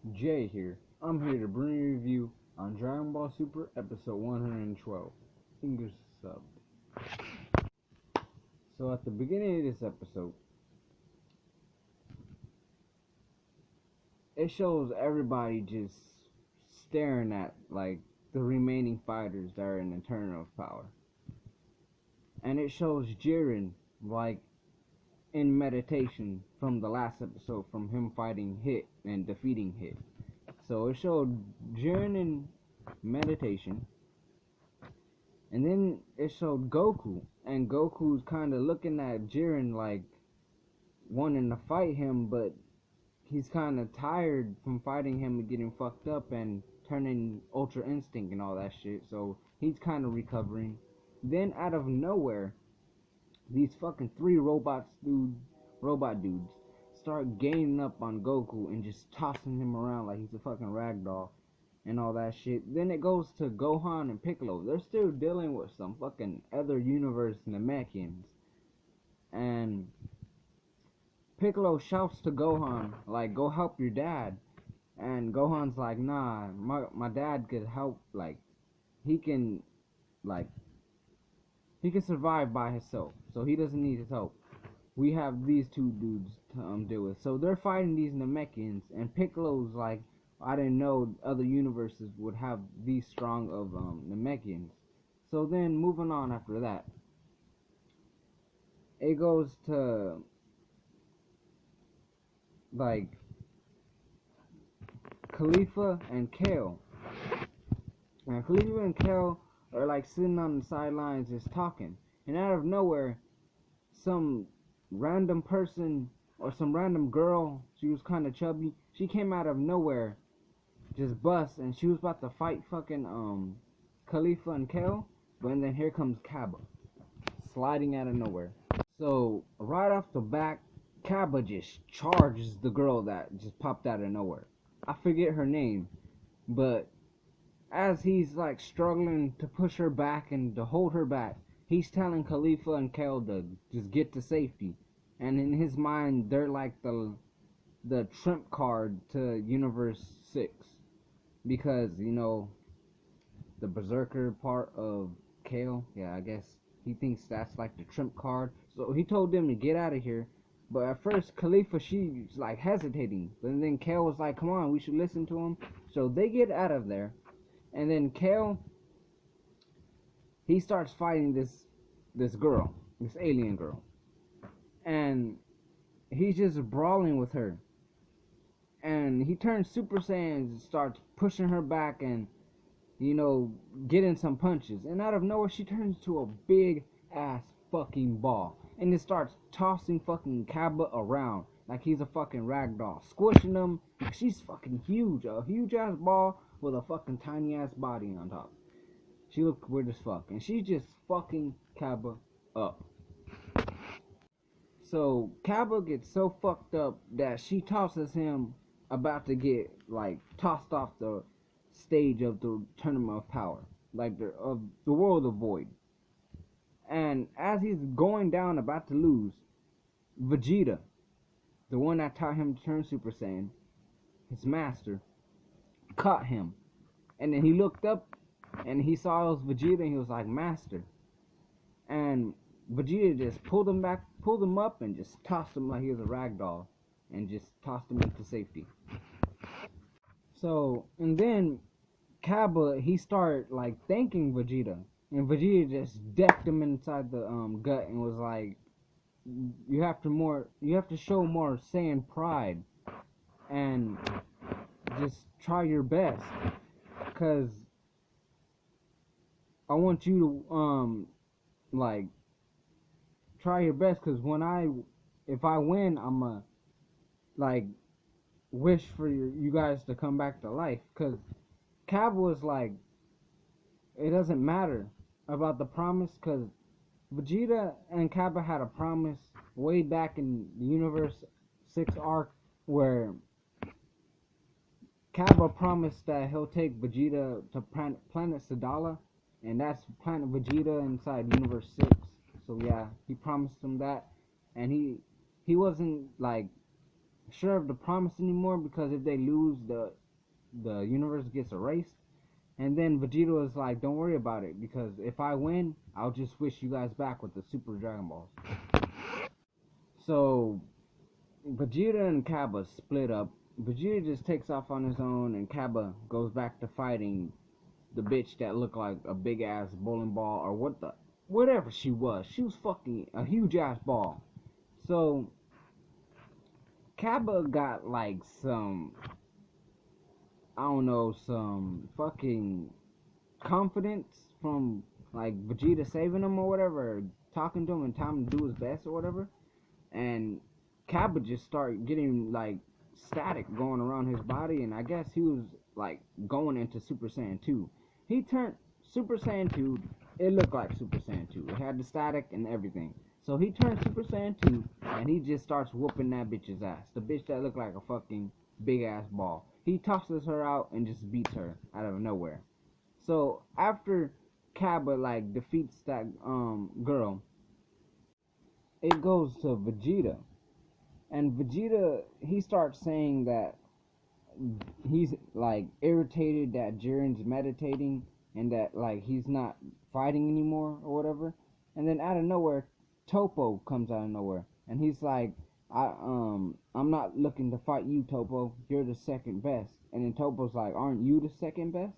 Jay here. I'm here to bring you a review on Dragon Ball Super episode 112, English sub. So at the beginning of this episode, it shows everybody just staring at like the remaining fighters that are in the Tournament of Power. And it shows Jiren like in meditation from the last episode, from him fighting Hit and defeating Hit. So it showed Jiren in meditation, and then it showed Goku, and Goku's kind of looking at Jiren like wanting to fight him, but he's kind of tired from fighting him and getting fucked up and turning Ultra Instinct and all that shit, so he's kind of recovering. Then out of nowhere, these fucking three robot dudes start gaining up on Goku and just tossing him around like he's a fucking ragdoll and all that shit. Then it goes to Gohan and Piccolo. They're still dealing with some fucking other universe Namekians. And Piccolo shouts to Gohan, like, go help your dad. And Gohan's like, nah, my dad could help, like, he can survive by himself, so he doesn't need his help. We have these two dudes to deal with. So they're fighting these Namekians, and Piccolo's like, I didn't know other universes would have these strong of Namekians. So then moving on after that, it goes to like Khalifa and Kale. And Khalifa and Kale are like sitting on the sidelines just talking, and out of nowhere, some random person or some random girl, she was kind of chubby, she came out of nowhere, just bust, and she was about to fight fucking Khalifa and Kale, but then here comes Kaba sliding out of nowhere. So right off the back, Kaba just charges the girl that just popped out of nowhere. I forget her name, but as he's like struggling to push her back and to hold her back, he's telling Khalifa and Kale to just get to safety. And in his mind, they're like the trump card to Universe 6. Because, you know, the Berserker part of Kale, yeah, I guess he thinks that's like the trump card. So he told them to get out of here. But at first, Khalifa, she's like hesitating. But then Kale was like, come on, we should listen to him. So they get out of there. And then Kale, he starts fighting this girl, this alien girl, and he's just brawling with her. And he turns Super Saiyan and starts pushing her back and, you know, getting some punches. And out of nowhere, she turns into a big ass fucking ball, and it starts tossing fucking Kaba around like he's a fucking ragdoll, squishing him. She's fucking huge, a huge ass ball with a fucking tiny ass body on top. She looked weird as fuck, and she just fucking Kaba up. So Kaba gets so fucked up that she tosses him, about to get like tossed off the stage of the Tournament of Power, like of the World of Void. And as he's going down, about to lose, Vegeta, the one that taught him to turn Super Saiyan, his master, caught him. And then he looked up and he saw it was Vegeta, and he was like, master. And Vegeta just pulled him up and just tossed him like he was a ragdoll, and just tossed him into safety. So, and then Kaba, he started like thanking Vegeta, and Vegeta just decked him inside the gut and was like, you have to show more Saiyan pride and just try your best, cause I want you to like try your best, cause if I win, I'ma like wish for you guys to come back to life. Cause Kaba was like, it doesn't matter about the promise, cause Vegeta and Kaba had a promise way back in the Universe 6 arc, where Kaba promised that he'll take Vegeta to planet Sadala, and that's planet Vegeta inside Universe 6. So yeah, he promised him that, and he wasn't like sure of the promise anymore, because if they lose, the universe gets erased. And then Vegeta was like, don't worry about it, because if I win, I'll just wish you guys back with the Super Dragon Balls. So Vegeta and Cabba split up. Vegeta just takes off on his own, and Cabba goes back to fighting the bitch that looked like a big ass bowling ball, or whatever she was. She was fucking a huge ass ball. So Cabba got like some, I don't know, some fucking confidence from like Vegeta saving him or whatever, talking to him and telling him to do his best or whatever. And Cabba just started getting like static going around his body, and I guess he was like going into Super Saiyan 2. He turned Super Saiyan 2, it looked like Super Saiyan 2. It had the static and everything. So he turned Super Saiyan 2, and he just starts whooping that bitch's ass. The bitch that looked like a fucking big ass ball. He tosses her out and just beats her out of nowhere. So after Cabba like defeats that girl, it goes to Vegeta. And Vegeta, he starts saying that he's like irritated that Jiren's meditating and that like he's not fighting anymore or whatever. And then out of nowhere, Topo comes out of nowhere, and he's like, I'm not looking to fight you, Topo. You're the second best. And then Topo's like, aren't you the second best?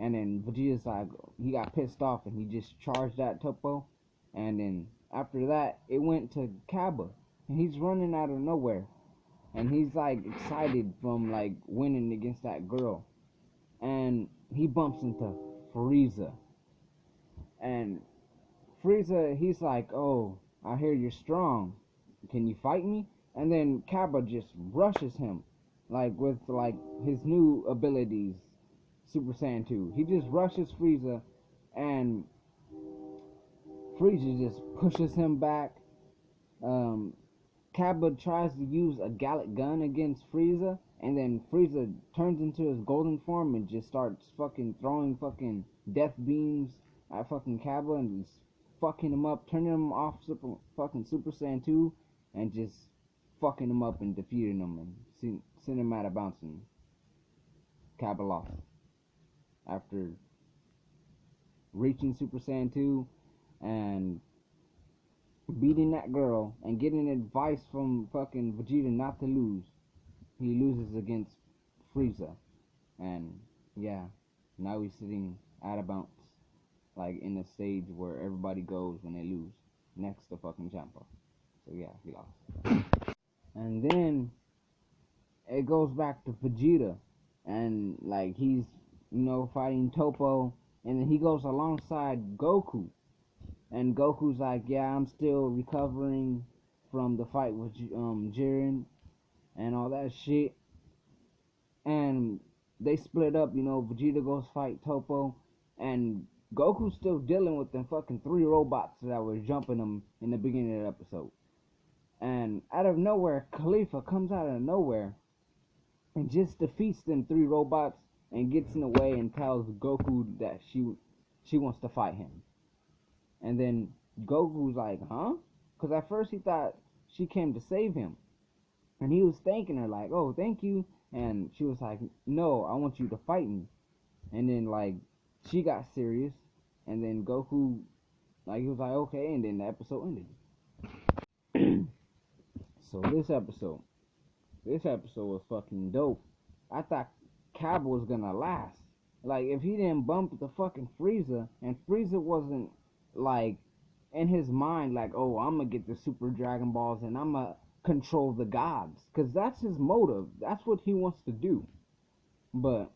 And then Vegeta's like, he got pissed off and he just charged at Topo. And then after that, it went to Cabba, and he's running out of nowhere, and he's like excited from like winning against that girl, and he bumps into Frieza, and Frieza, he's like, oh, I hear you're strong, can you fight me? And then Cabba just rushes him, like with like his new abilities, Super Saiyan 2. He just rushes Frieza, and Frieza just pushes him back. Cabba tries to use a Gallic gun against Frieza, and then Frieza turns into his golden form and just starts fucking throwing fucking death beams at fucking Cabba and just fucking him up, turning him off Super Saiyan 2, and just fucking him up and defeating him and sending him out of bouncing. Cabba lost after reaching Super Saiyan 2 and beating that girl and getting advice from fucking Vegeta not to lose. He loses against Frieza, and yeah, now he's sitting out of bounds, like in the stage where everybody goes when they lose, next to fucking Champa. So yeah, he lost. And then it goes back to Vegeta, and like he's, you know, fighting Topo, and then he goes alongside Goku. And Goku's like, yeah, I'm still recovering from the fight with Jiren and all that shit. And they split up, you know, Vegeta goes fight Topo, and Goku's still dealing with them fucking 3 robots that were jumping him in the beginning of the episode. And out of nowhere, Khalifa comes out of nowhere and just defeats them 3 robots and gets in the way and tells Goku that she wants to fight him. And then Goku's like, huh? Because at first he thought she came to save him. And he was thanking her like, oh, thank you. And she was like, no, I want you to fight me. And then like, she got serious. And then Goku, like, he was like, okay. And then the episode ended. So this episode was fucking dope. I thought Cabba was gonna last. Like, if he didn't bump the fucking Frieza, and Frieza wasn't like in his mind like, oh, I'm gonna get the Super Dragon Balls and I'm gonna control the gods, because that's his motive, that's what he wants to do. But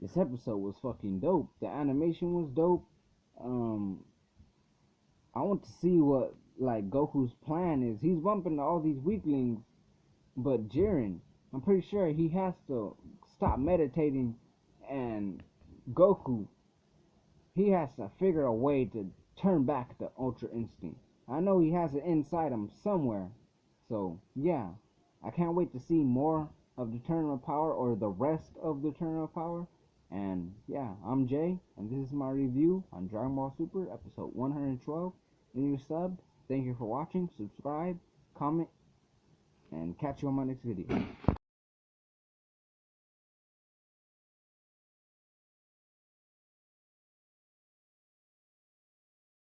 this episode was fucking dope. The animation was dope. I want to see what like Goku's plan is. He's bumping all these weaklings, but Jiren, I'm pretty sure he has to stop meditating, and Goku, he has to figure a way to turn back the Ultra Instinct. I know he has it inside him somewhere. So, yeah. I can't wait to see more of the Tournament of Power, or the rest of the Tournament of Power. And, yeah, I'm Jay, and this is my review on Dragon Ball Super, episode 112. If you're subbed, thank you for watching. Subscribe, comment, and catch you on my next video.